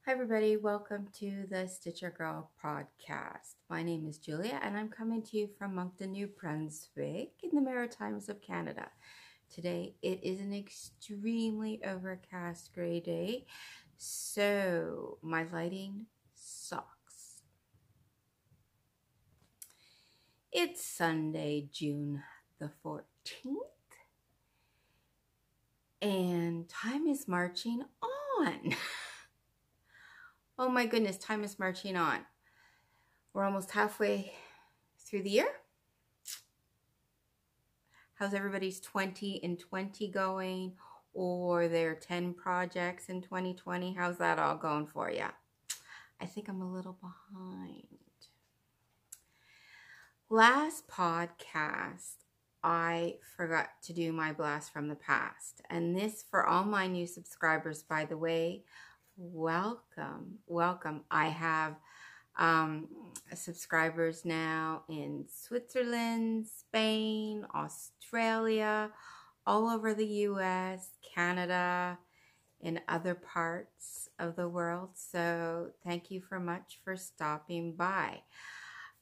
Hi everybody, welcome to the Stitcher Girl podcast. My name is Julia and I'm coming to you from Moncton, New Brunswick in the Maritimes of Canada. Today it is an extremely overcast gray day, so my lighting sucks. It's Sunday, June the 14th and time is marching on. Oh my goodness, time is marching on. We're almost halfway through the year. How's everybody's 20 in 20 going? Or their 10 projects in 2020? How's that all going for you? I think I'm a little behind. Last podcast, I forgot to do my blast from the past. And this, for all my new subscribers, by the way, welcome. I have subscribers now in Switzerland, Spain, Australia, all over the US, Canada, and other parts of the world. So thank you much for stopping by.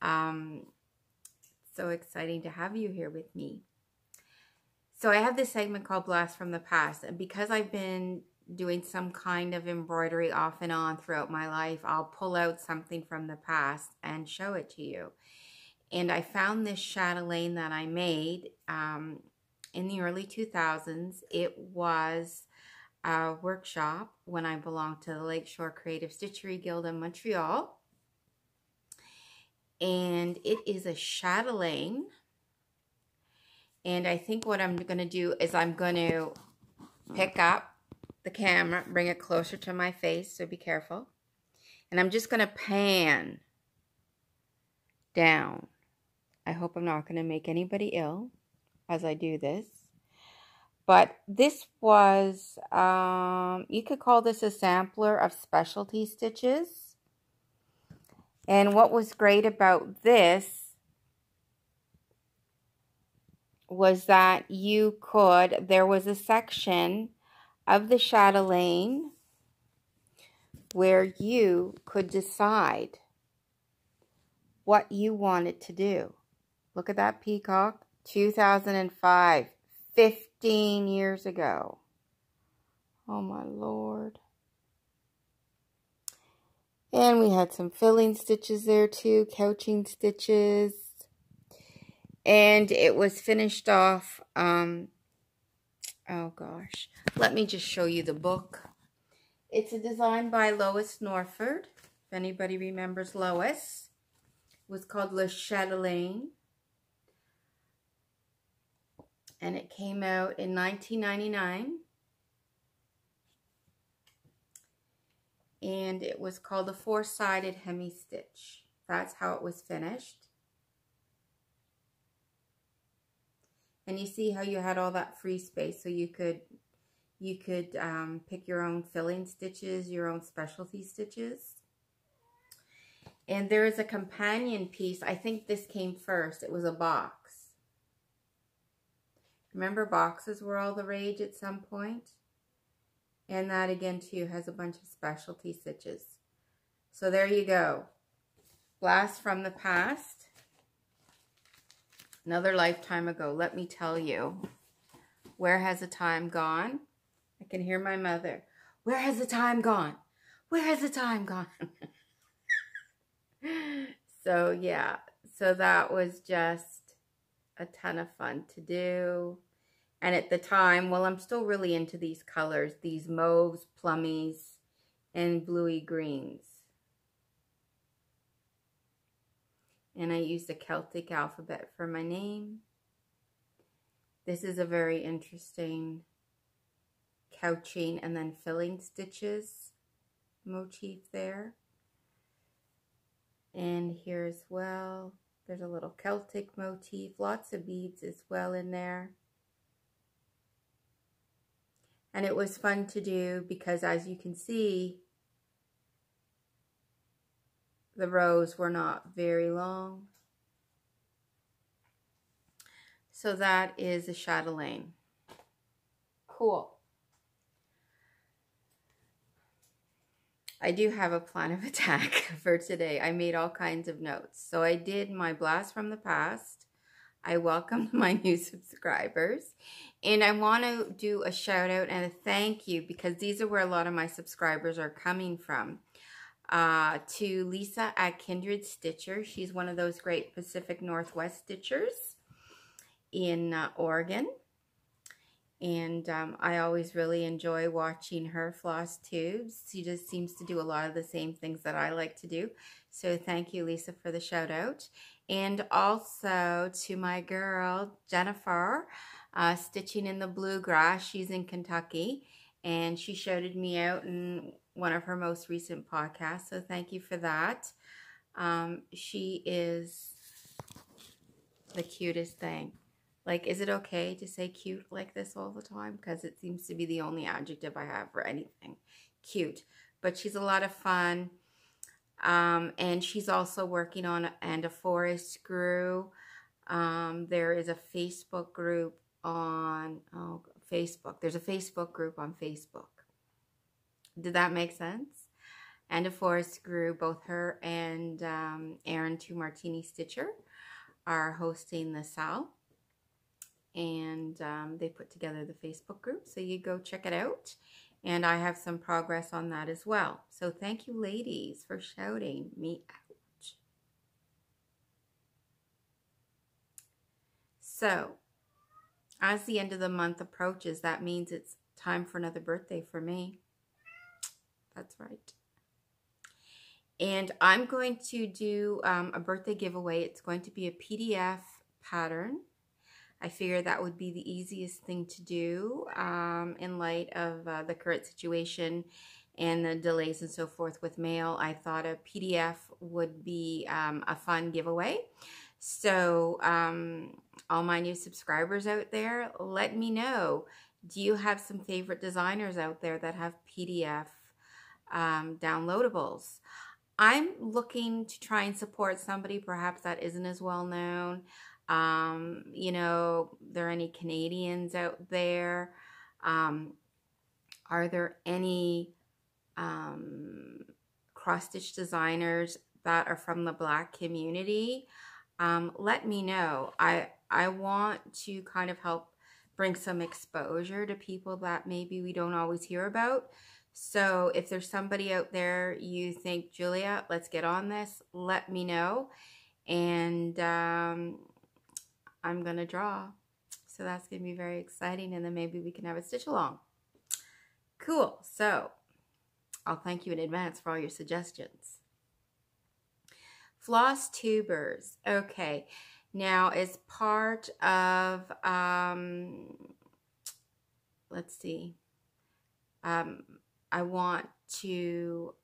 So exciting to have you here with me. So I have this segment called Blast from the Past, and because I've been doing some kind of embroidery off and on throughout my life, I'll pull out something from the past and show it to you. And I found this chatelaine that I made in the early 2000s. It was a workshop when I belonged to the Lakeshore Creative Stitchery Guild in Montreal. And it is a chatelaine. And I think what I'm going to do is I'm going to pick up the camera, bring it closer to my face, so be careful. And I'm just going to pan down. I hope I'm not going to make anybody ill as I do this. But this was, you could call this a sampler of specialty stitches. And what was great about this was that there was a section of the chatelaine where you could decide what you wanted to do. Look at that peacock. 2005, 15 years ago. Oh my Lord. And we had some filling stitches there too, couching stitches. And it was finished off, oh gosh, let me just show you the book. It's a design by Lois Norford, if anybody remembers Lois. It was called Le Chatelaine. And it came out in 1999. And it was called a four-sided hemi-stitch. That's how it was finished. And you see how you had all that free space, so you could pick your own filling stitches, your own specialty stitches. And there is a companion piece. I think this came first. It was a box. Remember, boxes were all the rage at some point? And that again too has a bunch of specialty stitches. So there you go. Blast from the past. Another lifetime ago, let me tell you. Where has the time gone? I can hear my mother. Where has the time gone? Where has the time gone? So yeah, so that was just a ton of fun to do. And at the time, well, I'm still really into these colors, these mauves, plummies, and bluey greens. And I used the Celtic alphabet for my name. This is a very interesting couching and then filling stitches motif there. And here as well, there's a little Celtic motif, lots of beads as well in there. And it was fun to do because, as you can see, the rows were not very long. So that is a chatelaine. Cool. I do have a plan of attack for today. I made all kinds of notes. So I did my blast from the past. I welcomed my new subscribers. And I want to do a shout out and a thank you, because these are where a lot of my subscribers are coming from. To Lisa at Kindred Stitcher. She's one of those great Pacific Northwest stitchers in Oregon. And I always really enjoy watching her floss tubes. She just seems to do a lot of the same things that I like to do. So thank you, Lisa, for the shout out. And also to my girl, Jennifer, stitching in the bluegrass. She's in Kentucky, and she shouted me out in one of her most recent podcasts. So thank you for that. She is the cutest thing. Like, is it okay to say cute like this all the time? Because it seems to be the only adjective I have for anything. Cute. But she's a lot of fun. And she's also working on And a Forest Grew. There is a Facebook group on Facebook. There's a Facebook group on Facebook. Did that make sense? And a Forest Grew. Both her and Aaron to Martini Stitcher are hosting the sale. And they put together the Facebook group, so you go check it out. And I have some progress on that as well. So thank you, ladies, for shouting me out. So as the end of the month approaches, that means it's time for another birthday for me. That's right. And I'm going to do a birthday giveaway. It's going to be a PDF pattern. I figured that would be the easiest thing to do in light of the current situation and the delays and so forth with mail. I thought a PDF would be a fun giveaway. So all my new subscribers out there, let me know. Do you have some favorite designers out there that have PDF downloadables? I'm looking to try and support somebody perhaps that isn't as well known. You know, there any Canadians out there? Are there any cross-stitch designers that are from the Black community? Let me know. I want to kind of help bring some exposure to people that maybe we don't always hear about. So if there's somebody out there you think, Julia, let's get on this, let me know. And I'm going to draw. So that's going to be very exciting. And then maybe we can have a stitch along. Cool. So I'll thank you in advance for all your suggestions. Flosstubers. Okay. Now, as part of, let's see. I want to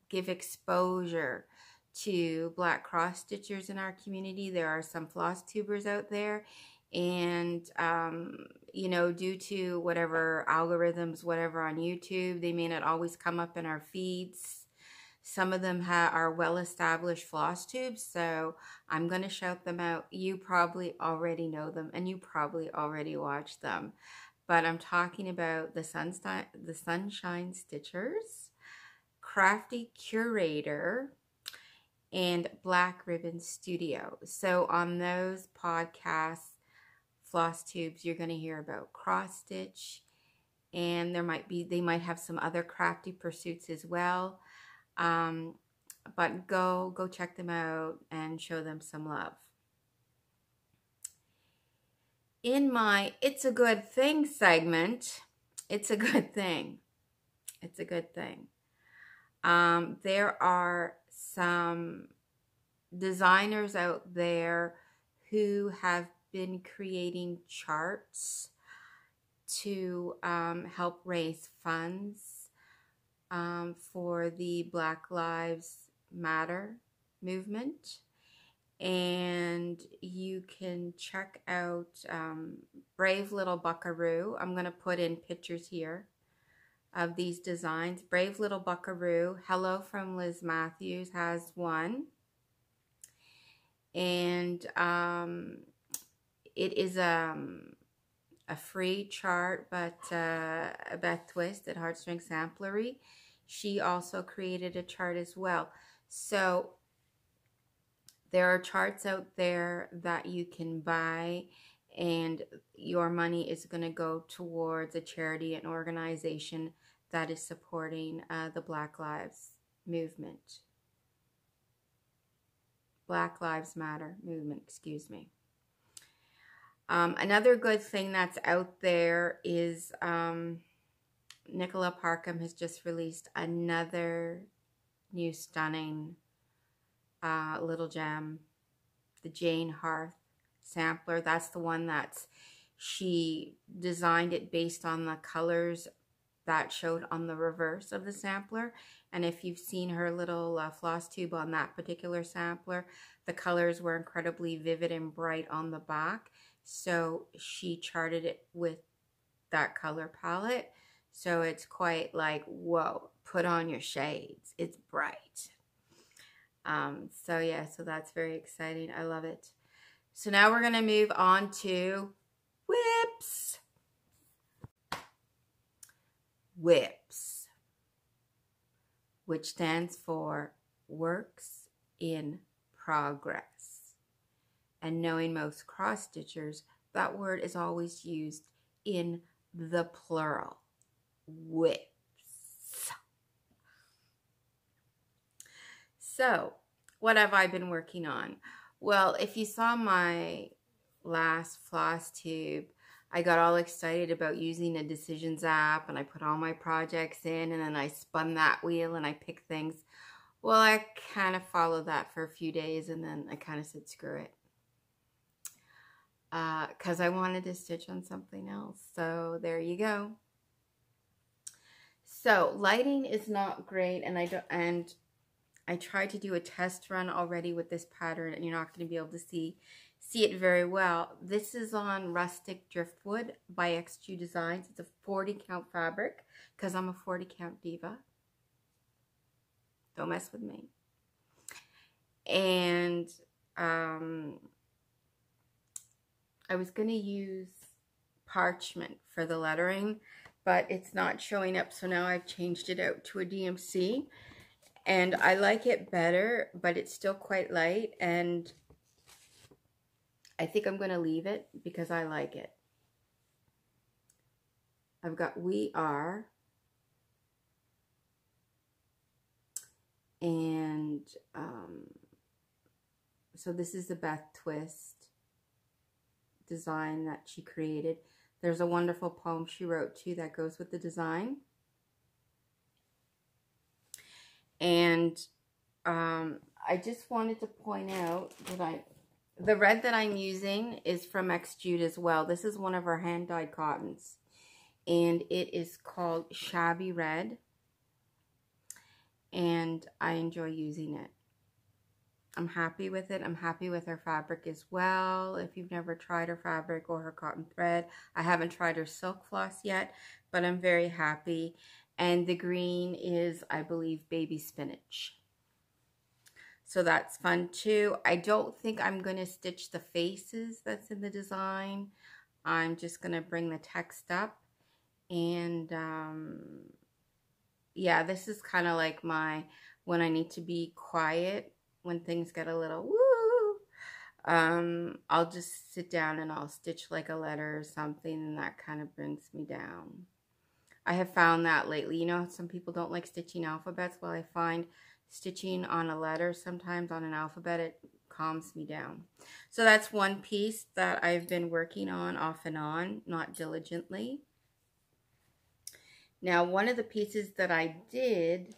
give exposure to Black cross stitchers in our community. There are some Flosstubers out there, and you know, due to whatever algorithms, whatever on YouTube, they may not always come up in our feeds. Some of them are well-established Flosstubes, so I'm going to shout them out. You probably already know them, and you probably already watch them. But I'm talking about the Sunshine Stitchers, Crafty Curator, and Black Ribbon Studio. So on those podcasts, Flosstubes, you're going to hear about cross stitch, and they might have some other crafty pursuits as well. But go check them out and show them some love. In my It's a Good Thing segment, it's a good thing. It's a good thing. There are some designers out there who have been creating charts to help raise funds for the Black Lives Matter movement. And you can check out Brave Little Buckaroo. I'm going to put in pictures here of these designs. Brave Little Buckaroo, Hello from Liz Matthews has one. And it is a free chart, but Beth Twist at Heartstring Samplery. she also created a chart as well. So there are charts out there that you can buy, and your money is going to go towards a charity and organization that is supporting the Black Lives movement. Black Lives Matter movement, excuse me. Another good thing that's out there is Nicola Parkham has just released another new stunning little gem, the Jane Hearth sampler. That's the one that's, she designed it based on the colors that showed on the reverse of the sampler. And if you've seen her little floss tube on that particular sampler, the colors were incredibly vivid and bright on the back. So she charted it with that color palette. So it's quite like, whoa, put on your shades. It's bright. So yeah, so that's very exciting. I love it. So now we're going to move on to whips. WIPs, which stands for Works in Progress. And knowing most cross stitchers, that word is always used in the plural. WIPs. So, what have I been working on? Well, if you saw my last floss tube, I got all excited about using a decisions app, and I put all my projects in, and then I spun that wheel and I picked things. Well, I kind of followed that for a few days, and then I kind of said, screw it. Because I wanted to stitch on something else. So there you go. So lighting is not great, and I tried to do a test run already with this pattern, and you're not going to be able to see it very well. This is on Rustic Driftwood by XG Designs. It's a 40 count fabric because I'm a 40 count diva. Don't mess with me. And I was going to use parchment for the lettering, but it's not showing up, so now I've changed it out to a DMC. And I like it better, but it's still quite light, and I think I'm going to leave it because I like it. I've got We Are, and so this is the Beth Twist design that she created. There's a wonderful poem she wrote too that goes with the design. And I just wanted to point out that the red that I'm using is from X Jude as well. This is one of our hand-dyed cottons, and it is called Shabby Red, and I enjoy using it. I'm happy with it. I'm happy with her fabric as well. If you've never tried her fabric or her cotton thread, I haven't tried her silk floss yet, but I'm very happy. And the green is, I believe, baby spinach. So that's fun too. I don't think I'm going to stitch the faces that's in the design. I'm just going to bring the text up. And yeah, this is kind of like my, when I need to be quiet, when things get a little woo. I'll just sit down and I'll stitch like a letter or something, and that kind of brings me down. I have found that lately. You know, some people don't like stitching alphabets. Well, I find stitching on a letter, sometimes on an alphabet, it calms me down. So that's one piece that I've been working on off and on, not diligently. Now, one of the pieces that I did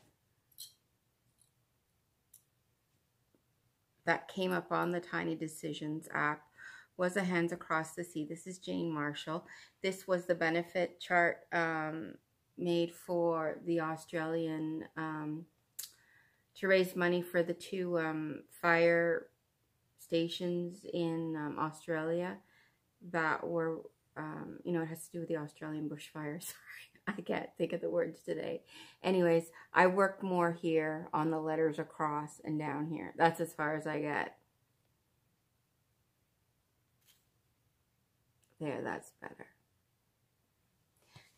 that came up on the Tiny Decisions app was a Hands Across the Sea. This is Jane Marshall. This was the benefit chart made for the Australian, to raise money for the 2 fire stations in Australia that were, you know, it has to do with the Australian bushfires. Sorry, I can't think of the words today. Anyways, I worked more here on the letters across and down here. That's as far as I get. There, that's better.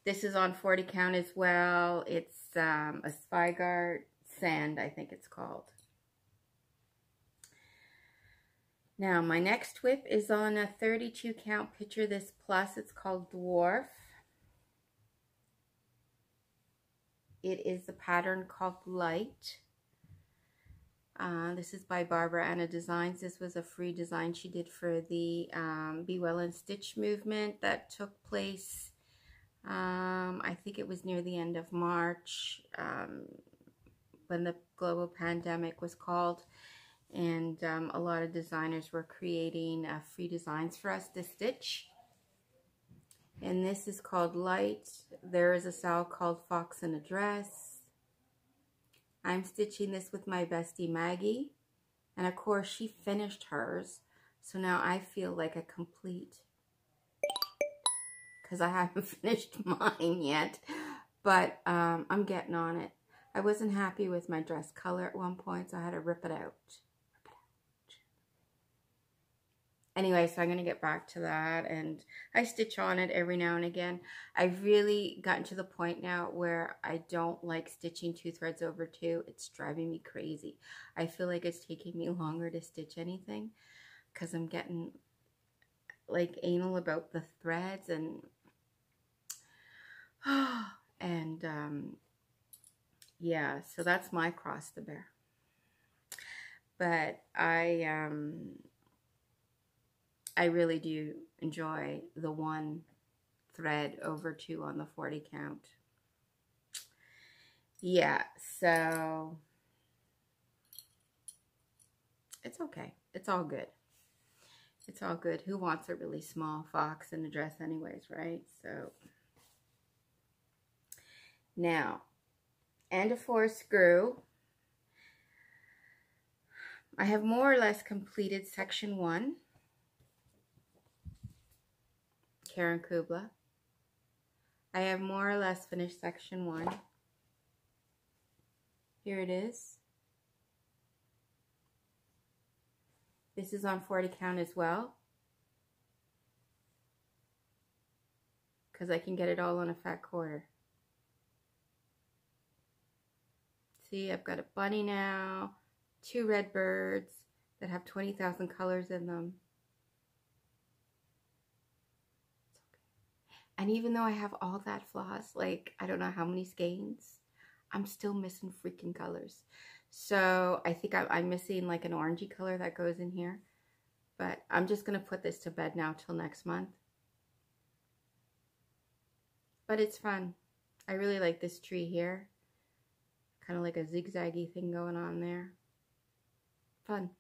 This is on 40 count as well. It's a Spygard Sand, I think it's called. Now, my next whip is on a 32 count Picture This Plus. It's called Dwarf. It is the pattern called Light. This is by Barbara Anna Designs. This was a free design she did for the Be Well and Stitch movement that took place, I think it was near the end of March, when the global pandemic was called, and a lot of designers were creating free designs for us to stitch. And this is called Light. There is a style called Fox in a Dress. I'm stitching this with my bestie Maggie, and of course she finished hers, so now I feel like a complete, because I haven't finished mine yet, but I'm getting on it. I wasn't happy with my dress color at one point, so I had to rip it out. Anyway, so I'm going to get back to that, and I stitch on it every now and again. I've really gotten to the point now where I don't like stitching 2 threads over 2. It's driving me crazy. I feel like it's taking me longer to stitch anything because I'm getting like anal about the threads, and yeah, so that's my cross to bear. But I really do enjoy the 1 thread over 2 on the 40 count. Yeah, so it's okay. It's all good. It's all good. Who wants a really small fox in a dress anyways, right? So now, and a 4 screw. I have more or less completed section 1. Karen Kubla. I have more or less finished section 1. Here it is. This is on 40 count as well, because I can get it all on a fat quarter. See, I've got a bunny now, 2 red birds that have 20,000 colors in them. And even though I have all that floss, like, I don't know how many skeins, I'm still missing freaking colors. So I think I'm missing like an orangey color that goes in here. But I'm just going to put this to bed now till next month. But it's fun. I really like this tree here. Kind of like a zigzaggy thing going on there. Fun.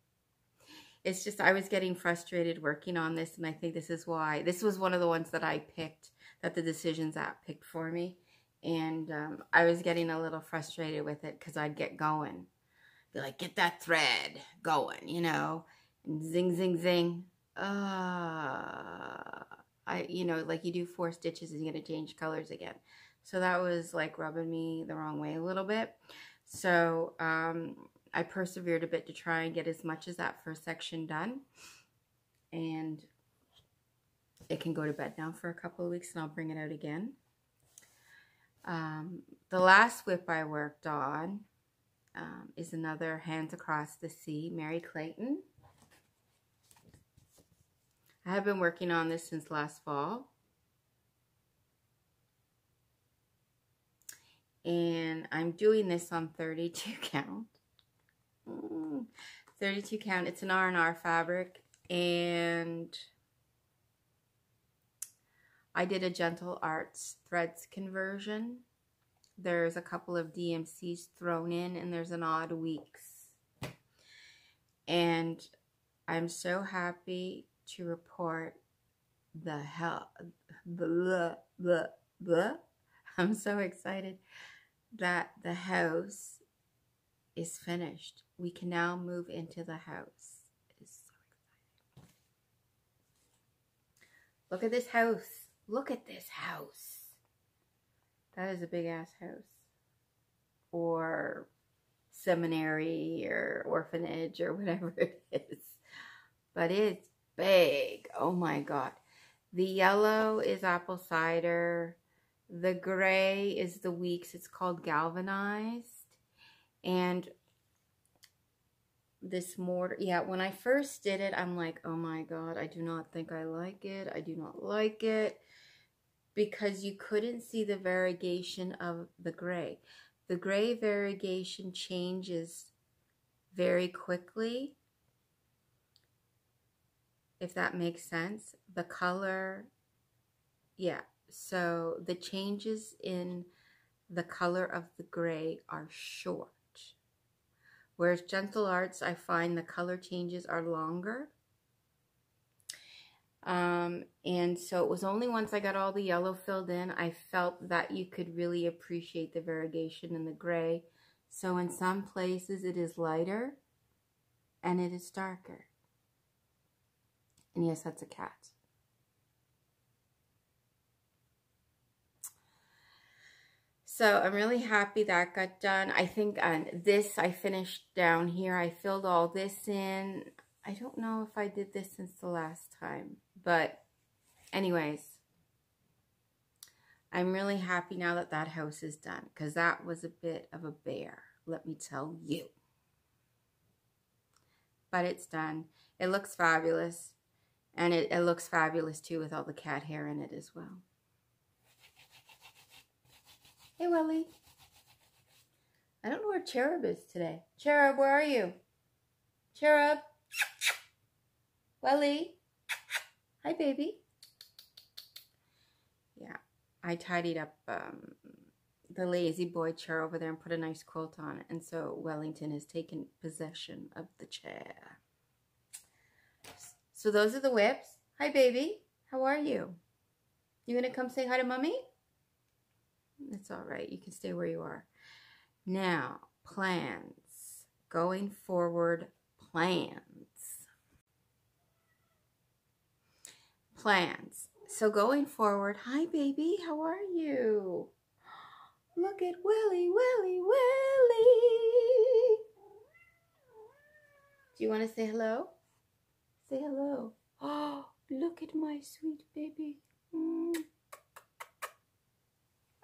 It's just, I was getting frustrated working on this, and I think this is why. This was one of the ones that I picked, that the Decisions app picked for me. And I was getting a little frustrated with it because I'd get going. Be like, get that thread going, you know, and zing, zing, zing. You know, like you do 4 stitches and you're going to change colors again. So that was like rubbing me the wrong way a little bit. So I persevered a bit to try and get as much as that first section done. And it can go to bed now for a couple of weeks, and I'll bring it out again. The last whip I worked on is another Hands Across the Sea, Mary Clayton. I have been working on this since last fall. And I'm doing this on 32 count. 32 count. It's an R&R fabric, and I did a Gentle Arts threads conversion. There's a couple of DMCs thrown in, and there's an odd weeks. And I'm so happy to report I'm so excited that the house is finished. We can now move into the house. It is so exciting. Look at this house. Look at this house. That is a big ass house. Or seminary or orphanage or whatever it is. But it's big. Oh my God. The yellow is apple cider. The gray is the Weeks. It's called Galvanized. And this mortar, yeah, when I first did it, I'm like, oh my God, I do not think I like it. I do not like it. Because you couldn't see the variegation of the gray. The gray variegation changes very quickly, if that makes sense. The color, yeah. So the changes in the color of the gray are short. Whereas Gentle Arts, I find the color changes are longer. And so it was only once I got all the yellow filled in, I felt that you could really appreciate the variegation in the gray. So in some places it is lighter and it is darker. And yes, that's a cat. So I'm really happy that got done. I think this I finished down here. I filled all this in. I don't know if I did this since the last time, but anyways, I'm really happy now that that house is done, because that was a bit of a bear, let me tell you. But it's done. It looks fabulous, and it looks fabulous too with all the cat hair in it as well. Hey, Welly. I don't know where Cherub is today. Cherub, where are you? Cherub. Welly. Hi, baby. Yeah, I tidied up the lazy boy chair over there and put a nice quilt on it. And so Wellington has taken possession of the chair. So those are the whips. Hi, baby. How are you? You gonna come say hi to Mommy? It's all right. You can stay where you are. Now, plans. Going forward, plans. Plans. So going forward, hi baby, how are you? Look at Willy, Willy, Willy. Do you want to say hello? Say hello. Oh, look at my sweet baby.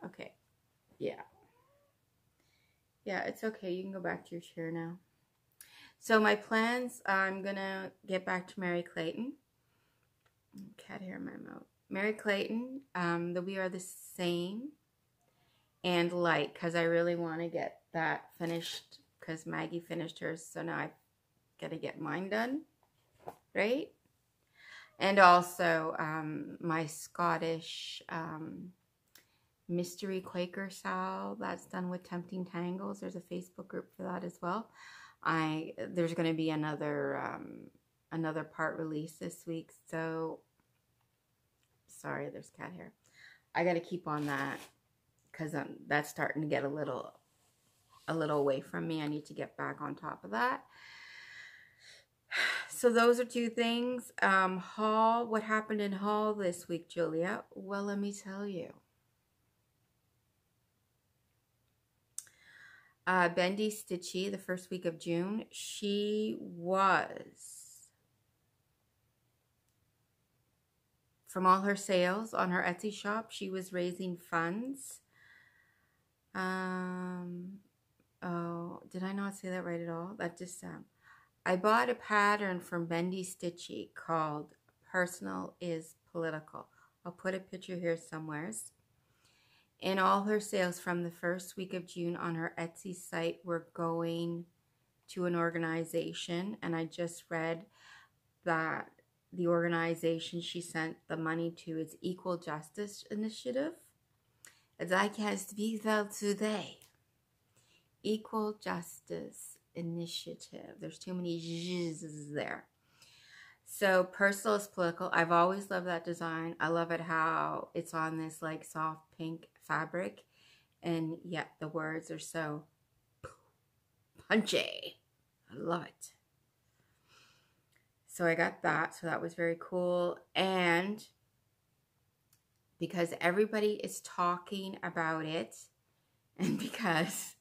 Okay. Yeah. Yeah, it's okay. You can go back to your chair now. So my plans, I'm going to get back to Mary Clayton. Cat hair in my mouth. Mary Clayton, the We Are the Same and Light, because I really want to get that finished, because Maggie finished hers, so now I've got to get mine done, right? And also my Scottish mystery Quaker Sal, that's done with Tempting Tangles. There's a Facebook group for that as well. There's going to be another part release this week, so sorry, there's cat hair. I got to keep on that, because that's starting to get a little away from me. I need to get back on top of that. So those are two things. Haul, what happened in haul this week, Julia? Well, let me tell you. Bendy Stitchy, the first week of June, she was, from all her sales on her Etsy shop, she was raising funds. Oh, did I not say that right at all? That just I bought a pattern from Bendy Stitchy called Personal is Political. I'll put a picture here somewheres. And all her sales from the first week of June on her Etsy site were going to an organization. And I just read that the organization she sent the money to is Equal Justice Initiative. Jag has visat today. Equal Justice Initiative. There's too many z's there. So Personal is Political. I've always loved that design. I love it how it's on this like soft pink fabric. And yet the words are so punchy. I love it. So I got that. So that was very cool. And because everybody is talking about it, and because,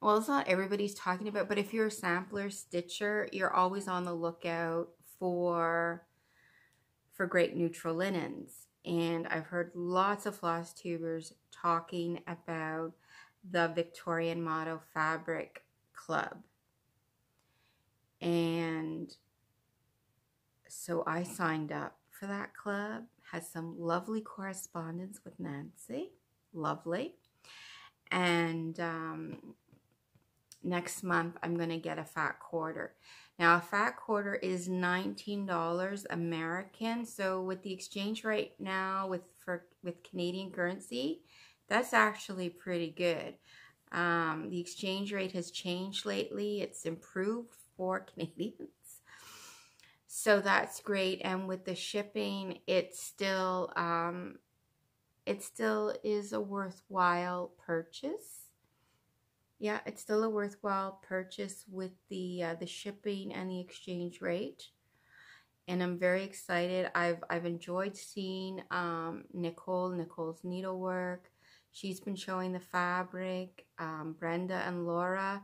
well, it's not everybody's talking about, but if you're a sampler stitcher, you're always on the lookout for great neutral linens. and I've heard lots of floss tubers talking about the Victorian Motto Fabric Club. And so I signed up for that club, had some lovely correspondence with Nancy, lovely. And next month I'm going to get a fat quarter. Now a fat quarter is $19 American. So with the exchange rate now with Canadian currency, that's actually pretty good. The exchange rate has changed lately. It's improved for Canadians. So that's great. And with the shipping, it still is a worthwhile purchase. Yeah, it's still a worthwhile purchase with the shipping and the exchange rate. And I'm very excited. I've enjoyed seeing Nicole's Needlework. She's been showing the fabric. Brenda and Laura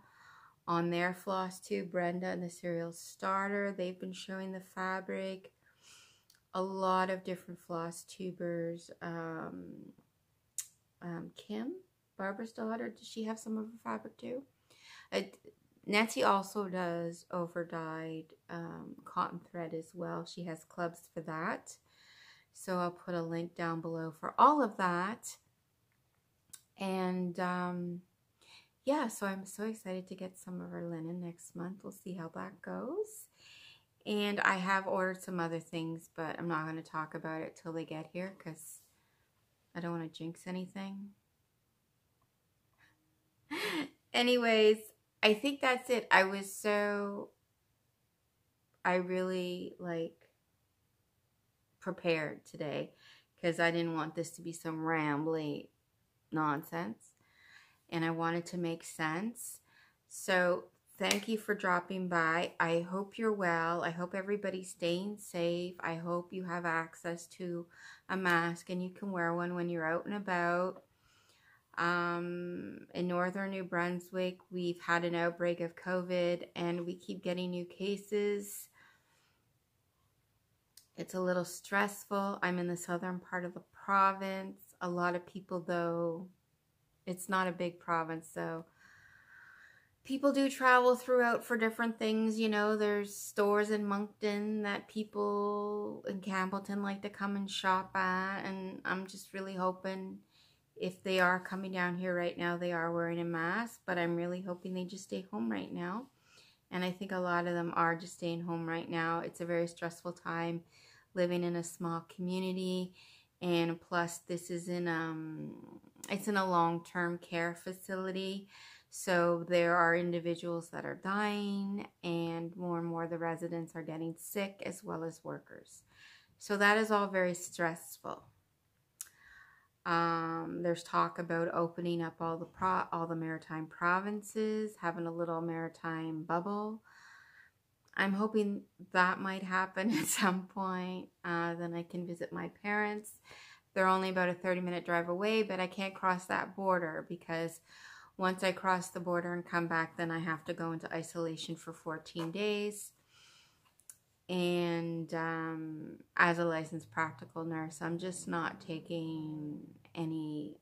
on their floss tube. Brenda and the Serial Starter, they've been showing the fabric. A lot of different floss tubers. Kim, Barbara's daughter, does she have some of her fabric too? Nancy also does over-dyed cotton thread as well. She has clubs for that. So I'll put a link down below for all of that. And yeah, so I'm so excited to get some of her linen next month. We'll see how that goes. And I have ordered some other things, but I'm not going to talk about it till they get here because I don't want to jinx anything. Anyways, I think that's it. I really prepared today because I didn't want this to be some rambly nonsense. And I wanted to make sense. So thank you for dropping by. I hope you're well. I hope everybody's staying safe. I hope you have access to a mask and you can wear one when you're out and about. In northern New Brunswick, we've had an outbreak of COVID and we keep getting new cases. It's a little stressful. I'm in the southern part of the province. A lot of people, though, it's not a big province, so people do travel throughout for different things. You know, there's stores in Moncton that people in Campbellton like to come and shop at, and I'm just really hoping if they are coming down here right now, they are wearing a mask, but I'm really hoping they just stay home right now. And I think a lot of them are just staying home right now. It's a very stressful time living in a small community, and plus this is it's in a long-term care facility, so there are individuals that are dying, and more of the residents are getting sick as well as workers. So that is all very stressful. There's talk about opening up all the maritime provinces, having a little maritime bubble. I'm hoping that might happen at some point. Then I can visit my parents. They're only about a 30-minute drive away, but I can't cross that border because once I cross the border and come back, then I have to go into isolation for 14 days. And as a licensed practical nurse, I'm just not taking any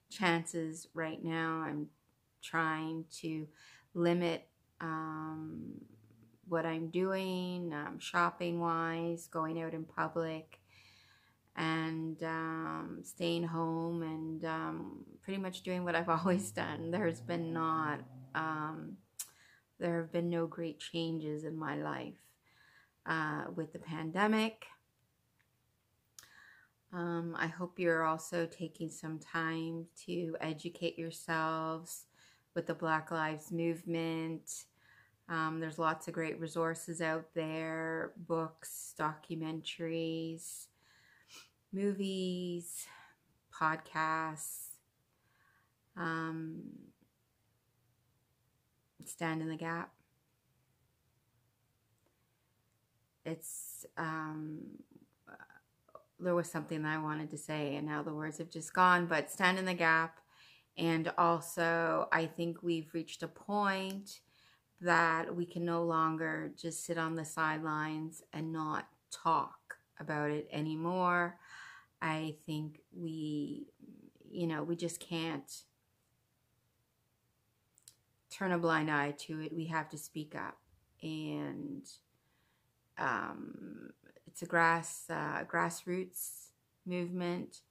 chances right now. I'm trying to limit what I'm doing, shopping-wise, going out in public, and staying home, and pretty much doing what I've always done. There have been no great changes in my life with the pandemic. I hope you're also taking some time to educate yourselves with the Black Lives Movement. There's lots of great resources out there, books, documentaries, movies, podcasts, Stand in the Gap. It's, there was something that I wanted to say and now the words have just gone, but Stand in the Gap. And also, I think we've reached a point that we can no longer just sit on the sidelines and not talk about it anymore. I think we just can't turn a blind eye to it. We have to speak up. And it's a grassroots movement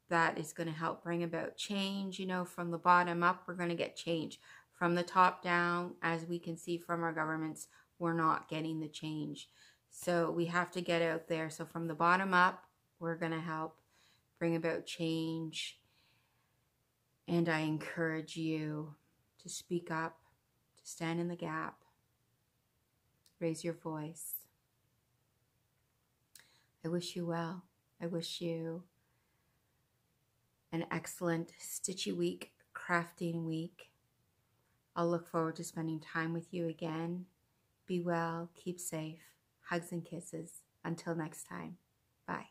that is going to help bring about change. From the bottom up, we're going to get change. From the top down, as we can see from our governments, we're not getting the change. So we have to get out there. So from the bottom up, we're going to help bring about change. And I encourage you to speak up, to stand in the gap, raise your voice. I wish you well. I wish you an excellent stitchy week, crafting week. I'll look forward to spending time with you again. Be well, keep safe. Hugs and kisses. Until next time. Bye.